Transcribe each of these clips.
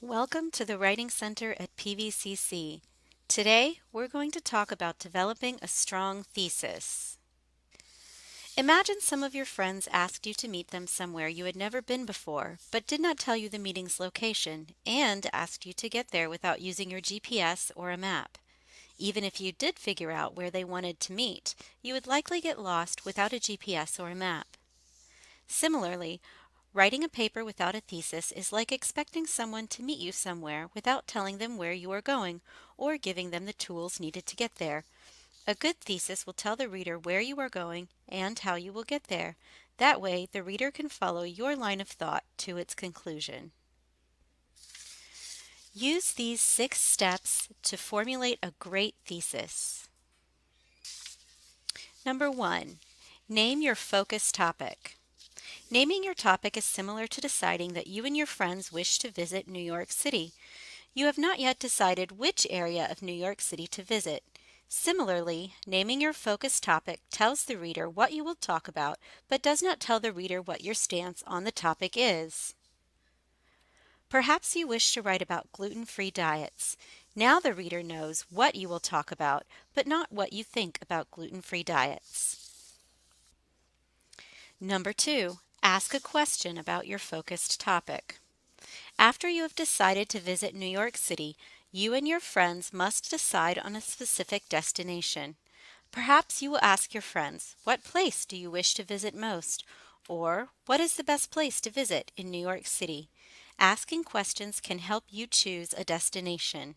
Welcome to the Writing Center at PVCC. Today, we're going to talk about developing a strong thesis. Imagine some of your friends asked you to meet them somewhere you had never been before, but did not tell you the meeting's location, and asked you to get there without using your GPS or a map. Even if you did figure out where they wanted to meet, you would likely get lost without a GPS or a map. Similarly, writing a paper without a thesis is like expecting someone to meet you somewhere without telling them where you are going or giving them the tools needed to get there. A good thesis will tell the reader where you are going and how you will get there. That way, the reader can follow your line of thought to its conclusion. Use these 6 steps to formulate a great thesis. Number 1. Name your focus topic. Naming your topic is similar to deciding that you and your friends wish to visit New York City. You have not yet decided which area of New York City to visit. Similarly, naming your focus topic tells the reader what you will talk about, but does not tell the reader what your stance on the topic is. Perhaps you wish to write about gluten-free diets. Now the reader knows what you will talk about, but not what you think about gluten-free diets. Number 2, ask a question about your focused topic. After you have decided to visit New York City, you and your friends must decide on a specific destination. Perhaps you will ask your friends, what place do you wish to visit most? Or, what is the best place to visit in New York City? Asking questions can help you choose a destination.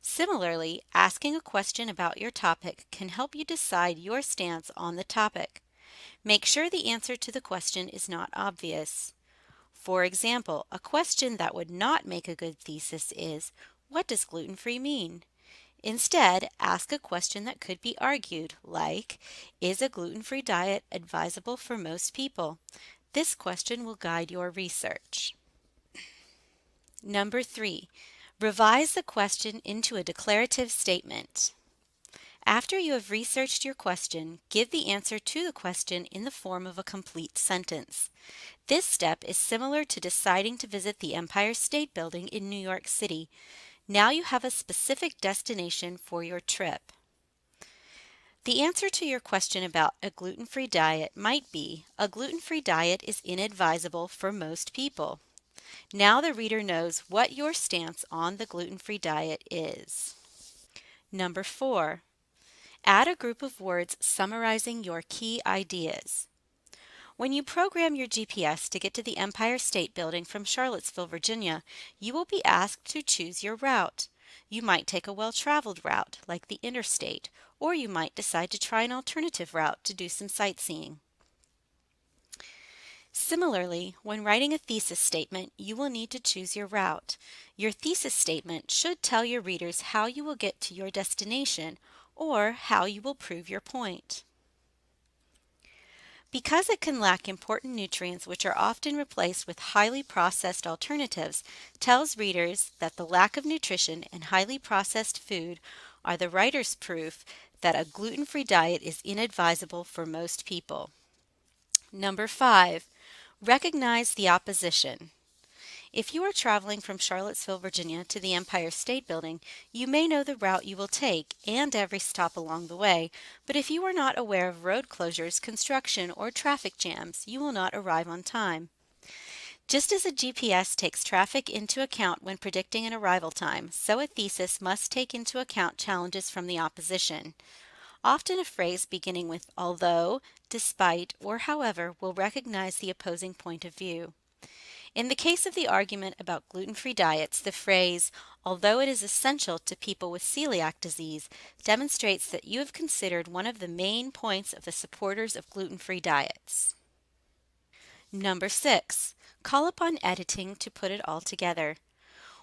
Similarly, asking a question about your topic can help you decide your stance on the topic. Make sure the answer to the question is not obvious. For example, a question that would not make a good thesis is, what does gluten-free mean? Instead, ask a question that could be argued, like, is a gluten-free diet advisable for most people? This question will guide your research. Number 3, revise the question into a declarative statement. After you have researched your question, give the answer to the question in the form of a complete sentence. This step is similar to deciding to visit the Empire State Building in New York City. Now you have a specific destination for your trip. The answer to your question about a gluten-free diet might be, a gluten-free diet is inadvisable for most people. Now the reader knows what your stance on the gluten-free diet is. Number 4, add a group of words summarizing your key ideas. When you program your GPS to get to the Empire State Building from Charlottesville, Virginia, you will be asked to choose your route. You might take a well-traveled route, like the interstate, or you might decide to try an alternative route to do some sightseeing. Similarly, when writing a thesis statement, you will need to choose your route. Your thesis statement should tell your readers how you will get to your destination or how you will prove your point. Because it can lack important nutrients which are often replaced with highly processed alternatives, tells readers that the lack of nutrition and highly processed food are the writer's proof that a gluten-free diet is inadvisable for most people. Number 5, recognize the opposition. If you are traveling from Charlottesville, Virginia to the Empire State Building, you may know the route you will take and every stop along the way, but if you are not aware of road closures, construction, or traffic jams, you will not arrive on time. Just as a GPS takes traffic into account when predicting an arrival time, so a thesis must take into account challenges from the opposition. Often a phrase beginning with although, despite, or however will recognize the opposing point of view. In the case of the argument about gluten-free diets, the phrase, although it is essential to people with celiac disease, demonstrates that you have considered one of the main points of the supporters of gluten-free diets. Number 6, call upon editing to put it all together.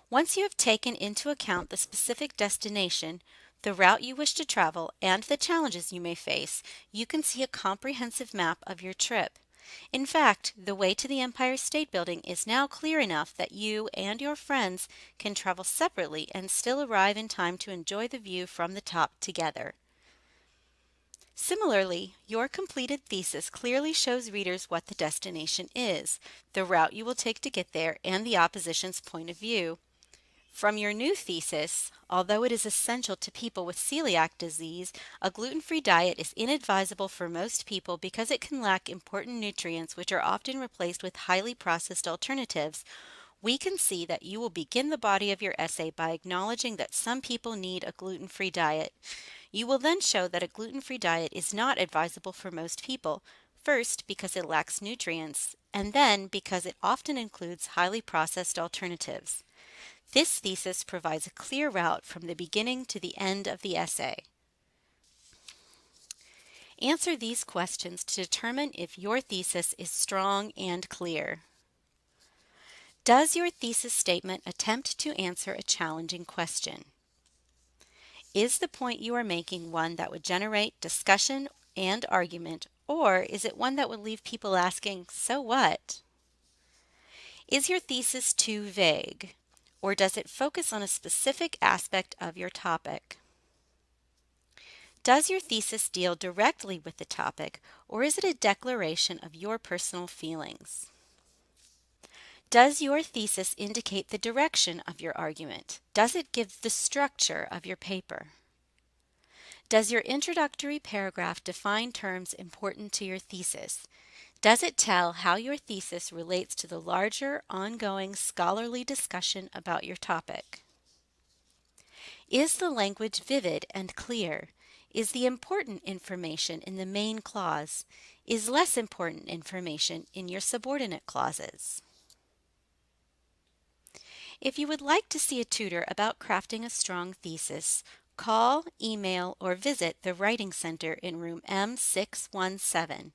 Once you have taken into account the specific destination, the route you wish to travel, and the challenges you may face, you can see a comprehensive map of your trip. In fact, the way to the Empire State Building is now clear enough that you and your friends can travel separately and still arrive in time to enjoy the view from the top together. Similarly, your completed thesis clearly shows readers what the destination is, the route you will take to get there, and the opposition's point of view. From your new thesis, although it is essential to people with celiac disease, a gluten-free diet is inadvisable for most people because it can lack important nutrients which are often replaced with highly processed alternatives. We can see that you will begin the body of your essay by acknowledging that some people need a gluten-free diet. You will then show that a gluten-free diet is not advisable for most people, first because it lacks nutrients, and then because it often includes highly processed alternatives. This thesis provides a clear route from the beginning to the end of the essay. Answer these questions to determine if your thesis is strong and clear. Does your thesis statement attempt to answer a challenging question? Is the point you are making one that would generate discussion and argument, or is it one that would leave people asking, "So what?" Is your thesis too vague, or does it focus on a specific aspect of your topic? Does your thesis deal directly with the topic, or is it a declaration of your personal feelings? Does your thesis indicate the direction of your argument? Does it give the structure of your paper? Does your introductory paragraph define terms important to your thesis? Does it tell how your thesis relates to the larger, ongoing scholarly discussion about your topic? Is the language vivid and clear? Is the important information in the main clause? Is less important information in your subordinate clauses? If you would like to see a tutor about crafting a strong thesis, call, email, or visit the Writing Center in room M617.